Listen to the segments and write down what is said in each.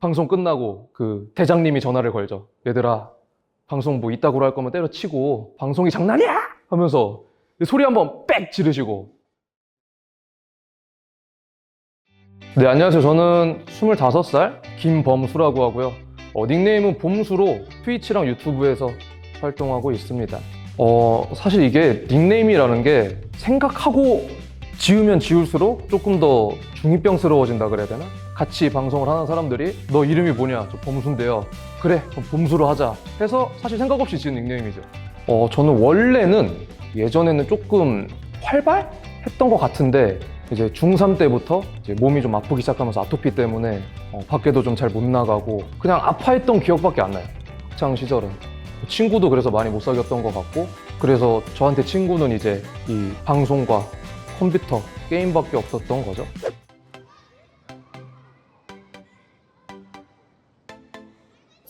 방송 끝나고 그 대장님이 전화를 걸죠. 얘들아, 방송 뭐 이따구로 할 거면 때려치고 방송이 장난이야! 하면서 소리 한번 빽 지르시고. 네, 안녕하세요. 저는 25살 김범수라고 하고요. 닉네임은 봄수로 트위치랑 유튜브에서 활동하고 있습니다. 사실 이게 닉네임이라는 게 생각하고 지으면 지을수록 조금 더 중2병스러워진다 그래야 되나? 같이 방송을 하는 사람들이 너 이름이 뭐냐? 저 범수인데요. 그래, 그럼 봄수로 하자 해서 사실 생각 없이 지은 닉네임이죠. 저는 원래는 예전에는 조금 활발했던 것 같은데 이제 중3 때부터 이제 몸이 좀 아프기 시작하면서 아토피 때문에 밖에도 좀 잘 못 나가고 그냥 아파했던 기억밖에 안 나요. 학창 시절은. 친구도 그래서 많이 못 사귀었던 것 같고, 그래서 저한테 친구는 이제 이 방송과 컴퓨터, 게임밖에 없었던 거죠.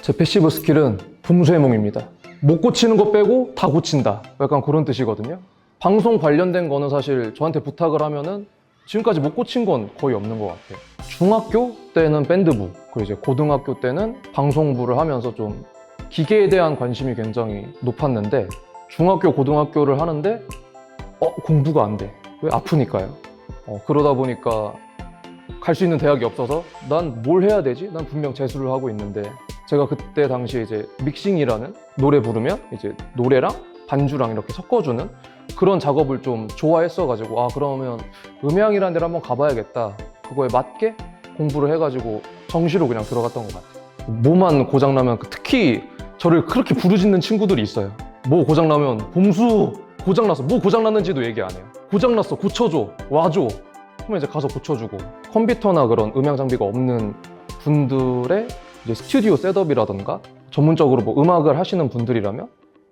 제 패시브 스킬은 봄수의 몸입니다. 못 고치는 거 빼고 다 고친다. 약간 그런 뜻이거든요. 방송 관련된 거는 사실 저한테 부탁을 하면은 지금까지 못 고친 건 거의 없는 것 같아요. 중학교 때는 밴드부, 그리고 이제 고등학교 때는 방송부를 하면서 좀 기계에 대한 관심이 굉장히 높았는데, 중학교, 고등학교를 하는데 공부가 안 돼. 왜? 아프니까요. 그러다 보니까 갈 수 있는 대학이 없어서 난 뭘 해야 되지? 난 분명 재수를 하고 있는데, 제가 그때 당시에 이제 믹싱이라는 노래 부르면 이제 노래랑 반주랑 이렇게 섞어주는 그런 작업을 좀 좋아했어가지고, 그러면 음향이라는 데를 한번 가봐야겠다. 그거에 맞게 공부를 해가지고 정시로 그냥 들어갔던 것 같아요. 뭐만 고장나면, 특히 저를 그렇게 부르짖는 친구들이 있어요. 뭐 고장나면 봄수 고장났어. 뭐 고장났는지도 얘기 안 해요. 고장났어. 고쳐줘. 와줘. 그러면 이제 가서 고쳐주고. 컴퓨터나 그런 음향 장비가 없는 분들의 이제 스튜디오 셋업이라던가, 전문적으로 뭐 음악을 하시는 분들이라면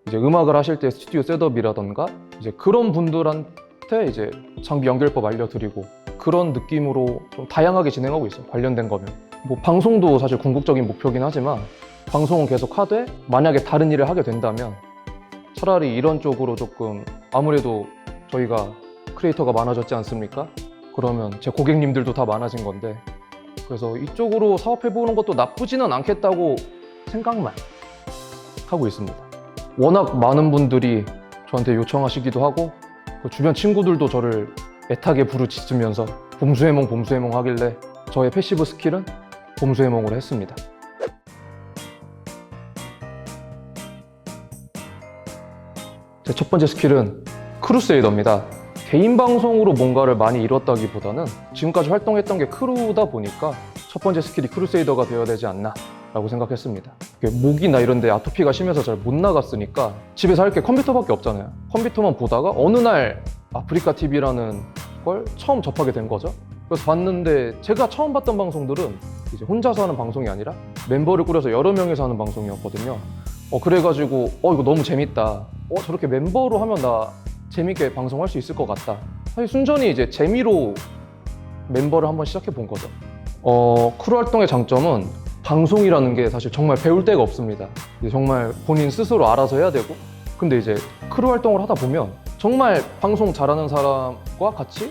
이제 음악을 하실 때 스튜디오 셋업이라던가 이제 그런 분들한테 이제 장비 연결법 알려드리고, 그런 느낌으로 좀 다양하게 진행하고 있어요. 관련된 거면. 뭐 방송도 사실 궁극적인 목표긴 하지만, 방송은 계속 하되 만약에 다른 일을 하게 된다면 차라리 이런 쪽으로 조금, 아무래도 저희가 크리에이터가 많아졌지 않습니까? 그러면 제 고객님들도 다 많아진 건데, 그래서 이쪽으로 사업해보는 것도 나쁘지는 않겠다고 생각만 하고 있습니다. 워낙 많은 분들이 저한테 요청하시기도 하고, 주변 친구들도 저를 애타게 부르짖으면서 봄수해몽 봄수해몽 하길래 저의 패시브 스킬은 봄수해몽으로 했습니다. 제 첫 번째 스킬은 크루세이더입니다. 개인 방송으로 뭔가를 많이 이뤘다기보다는 지금까지 활동했던 게 크루다 보니까 첫 번째 스킬이 크루세이더가 되어야 되지 않나 라고 생각했습니다. 목이나 이런 데 아토피가 심해서 잘 못 나갔으니까 집에서 할 게 컴퓨터밖에 없잖아요. 컴퓨터만 보다가 어느 날 아프리카 TV라는 걸 처음 접하게 된 거죠. 그래서 봤는데, 제가 처음 봤던 방송들은 이제 혼자서 하는 방송이 아니라 멤버를 꾸려서 여러 명이서 하는 방송이었거든요. 그래가지고 이거 너무 재밌다. 저렇게 멤버로 하면 나 재밌게 방송할 수 있을 것 같다. 사실 순전히 이제 재미로 멤버를 한번 시작해 본 거죠. 크루 활동의 장점은 방송이라는 게 사실 정말 배울 데가 없습니다. 정말 본인 스스로 알아서 해야 되고, 근데 이제 크루 활동을 하다 보면 정말 방송 잘하는 사람과 같이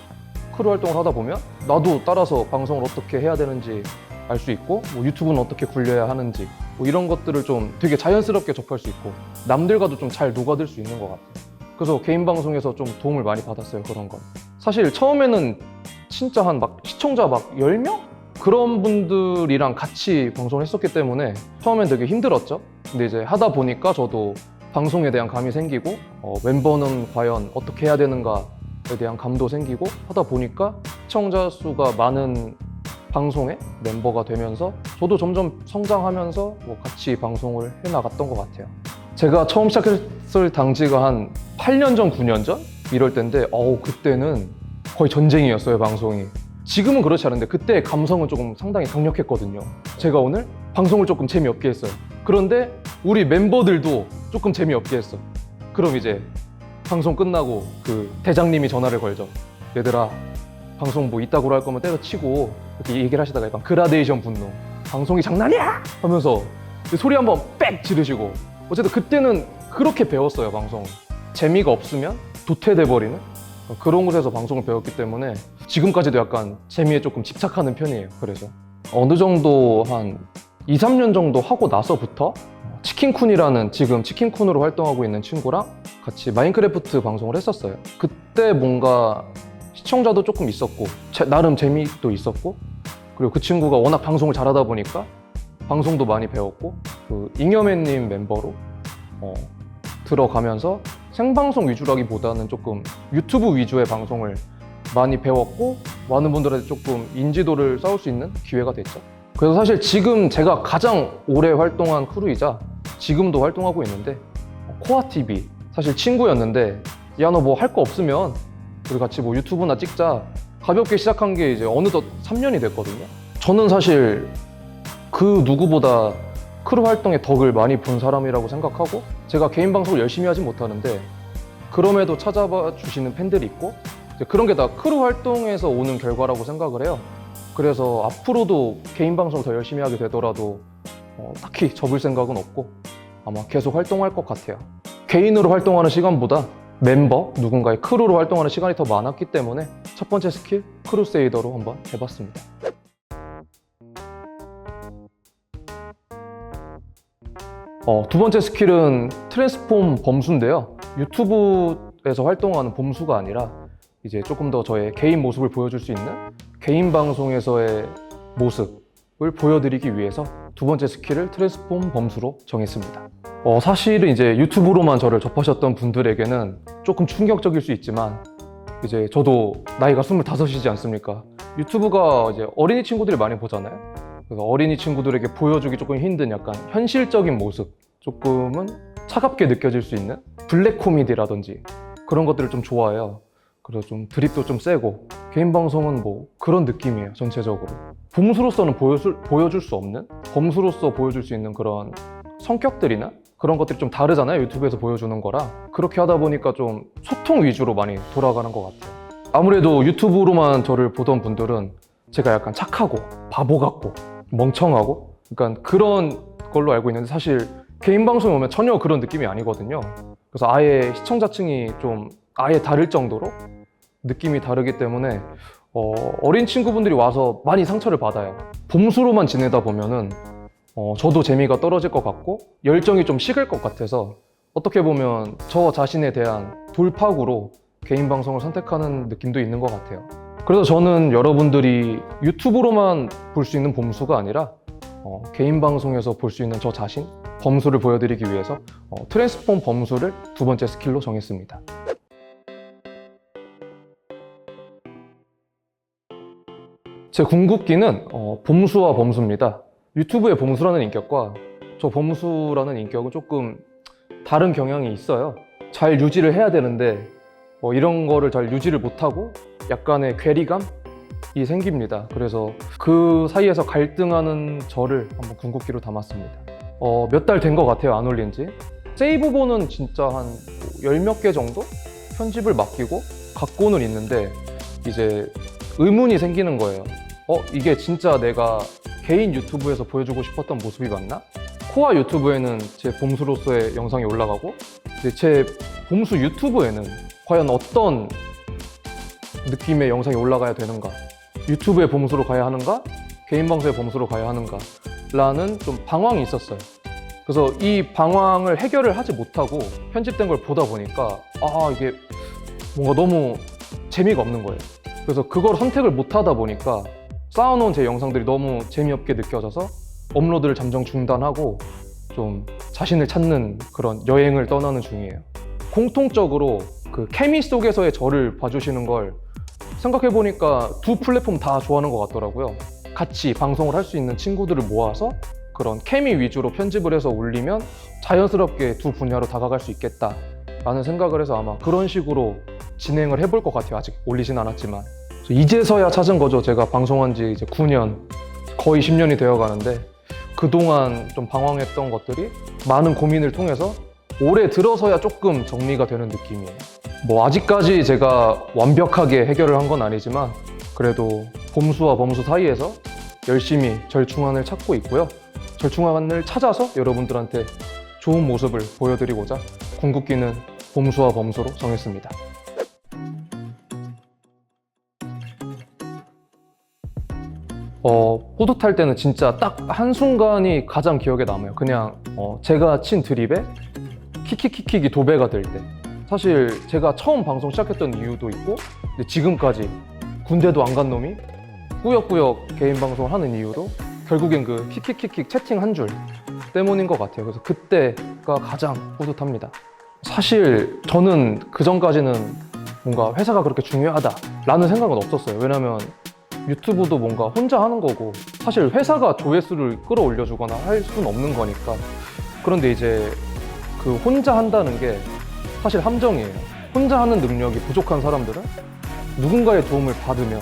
크루 활동을 하다 보면 나도 따라서 방송을 어떻게 해야 되는지 알 수 있고, 뭐 유튜브는 어떻게 굴려야 하는지, 뭐 이런 것들을 좀 되게 자연스럽게 접할 수 있고, 남들과도 좀 잘 녹아들 수 있는 것 같아요. 그래서 개인 방송에서 좀 도움을 많이 받았어요. 그런 건 사실 처음에는 진짜 시청자 10명? 그런 분들이랑 같이 방송을 했었기 때문에 처음엔 되게 힘들었죠. 근데 이제 하다 보니까 저도 방송에 대한 감이 생기고, 멤버는 과연 어떻게 해야 되는가에 대한 감도 생기고, 하다 보니까 시청자 수가 많은 방송의 멤버가 되면서 저도 점점 성장하면서 같이 방송을 해나갔던 것 같아요. 제가 처음 시작했을 당시가 한 8년 전, 9년 전? 이럴 때인데, 그때는 거의 전쟁이었어요, 방송이. 지금은 그렇지 않은데 그때의 감성은 조금 상당히 강력했거든요. 제가 오늘 방송을 조금 재미없게 했어요. 그런데 우리 멤버들도 조금 재미없게 했어. 그럼 이제 방송 끝나고 그 대장님이 전화를 걸죠. 얘들아, 방송 뭐 이따구로 할 거면 때려치고, 이렇게 얘기를 하시다가 약간 그라데이션 분노, 방송이 장난이야! 하면서 소리 한번 빽 지르시고. 어쨌든 그때는 그렇게 배웠어요, 방송을. 재미가 없으면 도태돼 버리는 그런 곳에서 방송을 배웠기 때문에 지금까지도 약간 재미에 조금 집착하는 편이에요. 그래서 어느 정도 한 2, 3년 정도 하고 나서부터 치킨쿤이라는 지금 치킨쿤으로 활동하고 있는 친구랑 같이 마인크래프트 방송을 했었어요. 그때 뭔가 시청자도 조금 있었고 나름 재미도 있었고, 그리고 그 친구가 워낙 방송을 잘하다 보니까 방송도 많이 배웠고, 그 잉여맨님 멤버로 들어가면서 생방송 위주라기보다는 조금 유튜브 위주의 방송을 많이 배웠고, 많은 분들한테 조금 인지도를 쌓을 수 있는 기회가 됐죠. 그래서 사실 지금 제가 가장 오래 활동한 크루이자 지금도 활동하고 있는데, 코아TV, 사실 친구였는데 야 너 뭐 할 거 없으면 우리 같이 뭐 유튜브나 찍자, 가볍게 시작한 게 이제 어느덧 3년이 됐거든요. 저는 사실 그 누구보다 크루 활동의 덕을 많이 본 사람이라고 생각하고, 제가 개인 방송을 열심히 하진 못하는데 그럼에도 찾아봐 주시는 팬들이 있고, 이제 그런 게 다 크루 활동에서 오는 결과라고 생각을 해요. 그래서 앞으로도 개인 방송을 더 열심히 하게 되더라도 딱히 접을 생각은 없고 아마 계속 활동할 것 같아요. 개인으로 활동하는 시간보다 멤버, 누군가의 크루로 활동하는 시간이 더 많았기 때문에 첫 번째 스킬, 크루세이더로 한번 해봤습니다. 두 번째 스킬은 트랜스폼 범수인데요. 유튜브에서 활동하는 범수가 아니라 이제 조금 더 저의 개인 모습을 보여줄 수 있는 개인 방송에서의 모습을 보여드리기 위해서 두 번째 스킬을 트랜스폼 범수로 정했습니다. 사실은 이제 유튜브로만 저를 접하셨던 분들에게는 조금 충격적일 수 있지만, 이제 저도 나이가 25이지 않습니까? 유튜브가 이제 어린이 친구들이 많이 보잖아요. 그래서 어린이 친구들에게 보여주기 조금 힘든 약간 현실적인 모습, 조금은 차갑게 느껴질 수 있는 블랙 코미디라든지 그런 것들을 좀 좋아해요. 그래서 좀 드립도 좀 세고, 개인 방송은 뭐 그런 느낌이에요. 전체적으로 범수로서는 보여줄 수 없는, 범수로서 보여줄 수 있는 그런 성격들이나 그런 것들이 좀 다르잖아요, 유튜브에서 보여주는 거랑. 그렇게 하다 보니까 좀 소통 위주로 많이 돌아가는 것 같아요. 아무래도 유튜브로만 저를 보던 분들은 제가 약간 착하고 바보 같고 멍청하고 약간 그런 걸로 알고 있는데, 사실 개인 방송에 오면 전혀 그런 느낌이 아니거든요. 그래서 아예 시청자층이 좀 아예 다를 정도로 느낌이 다르기 때문에 어린 친구분들이 와서 많이 상처를 받아요. 범수로만 지내다 보면은 저도 재미가 떨어질 것 같고 열정이 좀 식을 것 같아서, 어떻게 보면 저 자신에 대한 돌파구로 개인 방송을 선택하는 느낌도 있는 것 같아요. 그래서 저는 여러분들이 유튜브로만 볼 수 있는 범수가 아니라 개인 방송에서 볼 수 있는 저 자신, 범수를 보여드리기 위해서 트랜스폼 범수를 두 번째 스킬로 정했습니다. 제 궁극기는 범수와 범수입니다. 유튜브의 범수라는 인격과 저 범수라는 인격은 조금 다른 경향이 있어요. 잘 유지를 해야 되는데 이런 거를 잘 유지를 못하고 약간의 괴리감이 생깁니다. 그래서 그 사이에서 갈등하는 저를 한번 궁극기로 담았습니다. 몇 달 된 것 같아요, 안 올린 지. 세이브본은 진짜 한 10몇 개 정도 편집을 맡기고 갖고는 있는데, 이제 의문이 생기는 거예요. 이게 진짜 내가 개인 유튜브에서 보여주고 싶었던 모습이 맞나? 코아 유튜브에는 제 범수로서의 영상이 올라가고, 제 범수 유튜브에는 과연 어떤 느낌의 영상이 올라가야 되는가? 유튜브의 범수로 가야 하는가? 개인 방송의 범수로 가야 하는가? 라는 좀 방황이 있었어요. 그래서 이 방황을 해결을 하지 못하고 편집된 걸 보다 보니까 이게 뭔가 너무 재미가 없는 거예요. 그래서 그걸 선택을 못 하다 보니까 쌓아놓은 제 영상들이 너무 재미없게 느껴져서 업로드를 잠정 중단하고 좀 자신을 찾는 그런 여행을 떠나는 중이에요. 공통적으로 그 케미 속에서의 저를 봐주시는 걸 생각해보니까 두 플랫폼 다 좋아하는 것 같더라고요. 같이 방송을 할 수 있는 친구들을 모아서 그런 케미 위주로 편집을 해서 올리면 자연스럽게 두 분야로 다가갈 수 있겠다 라는 생각을 해서 아마 그런 식으로 진행을 해볼 것 같아요. 아직 올리진 않았지만. 이제서야 찾은 거죠. 제가 방송한 지 이제 9년, 거의 10년이 되어 가는데, 그동안 좀 방황했던 것들이 많은 고민을 통해서 올해 들어서야 조금 정리가 되는 느낌이에요. 뭐 아직까지 제가 완벽하게 해결을 한 건 아니지만 그래도 범수와 범수 사이에서 열심히 절충안을 찾고 있고요. 절충안을 찾아서 여러분들한테 좋은 모습을 보여드리고자 궁극기는 범수와 범수로 정했습니다. 뿌듯할 때는 진짜 딱 한순간이 가장 기억에 남아요. 그냥 제가 친 드립에 킥킥킥킥이 도배가 될 때. 사실 제가 처음 방송 시작했던 이유도 있고 근데 지금까지 군대도 안 간 놈이 꾸역꾸역 개인 방송을 하는 이유도 결국엔 그 킥킥킥킥 채팅 한 줄 때문인 것 같아요. 그래서 그때가 가장 뿌듯합니다. 사실 저는 그 전까지는 뭔가 회사가 그렇게 중요하다라는 생각은 없었어요. 왜냐면 유튜브도 뭔가 혼자 하는 거고 사실 회사가 조회수를 끌어올려주거나 할 수는 없는 거니까. 그런데 이제 그 혼자 한다는 게 사실 함정이에요. 혼자 하는 능력이 부족한 사람들은 누군가의 도움을 받으면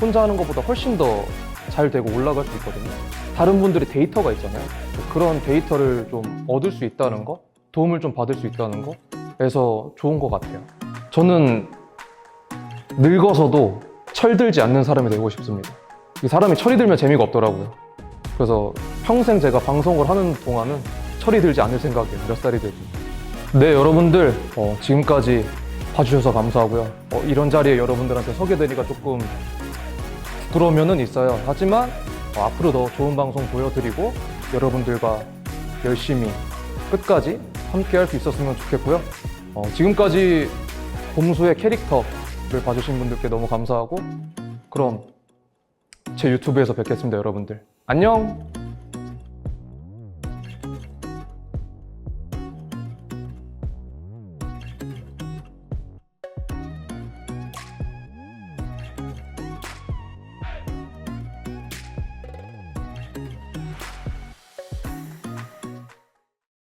혼자 하는 것보다 훨씬 더 잘 되고 올라갈 수 있거든요. 다른 분들이 데이터가 있잖아요. 그런 데이터를 좀 얻을 수 있다는 거, 도움을 좀 받을 수 있다는 거에서 좋은 것 같아요. 저는 늙어서도 철들지 않는 사람이 되고 싶습니다. 이 사람이 철이 들면 재미가 없더라고요. 그래서 평생 제가 방송을 하는 동안은 철이 들지 않을 생각이에요. 몇 살이 되든. 네, 여러분들 지금까지 봐주셔서 감사하고요. 이런 자리에 여러분들한테 서게 되니까 조금 부끄러우면은 있어요. 하지만 앞으로 더 좋은 방송 보여드리고 여러분들과 열심히 끝까지 함께 할 수 있었으면 좋겠고요. 지금까지 봄수의 캐릭터를 봐주신 분들께 너무 감사하고 그럼 제 유튜브에서 뵙겠습니다, 여러분들. 안녕!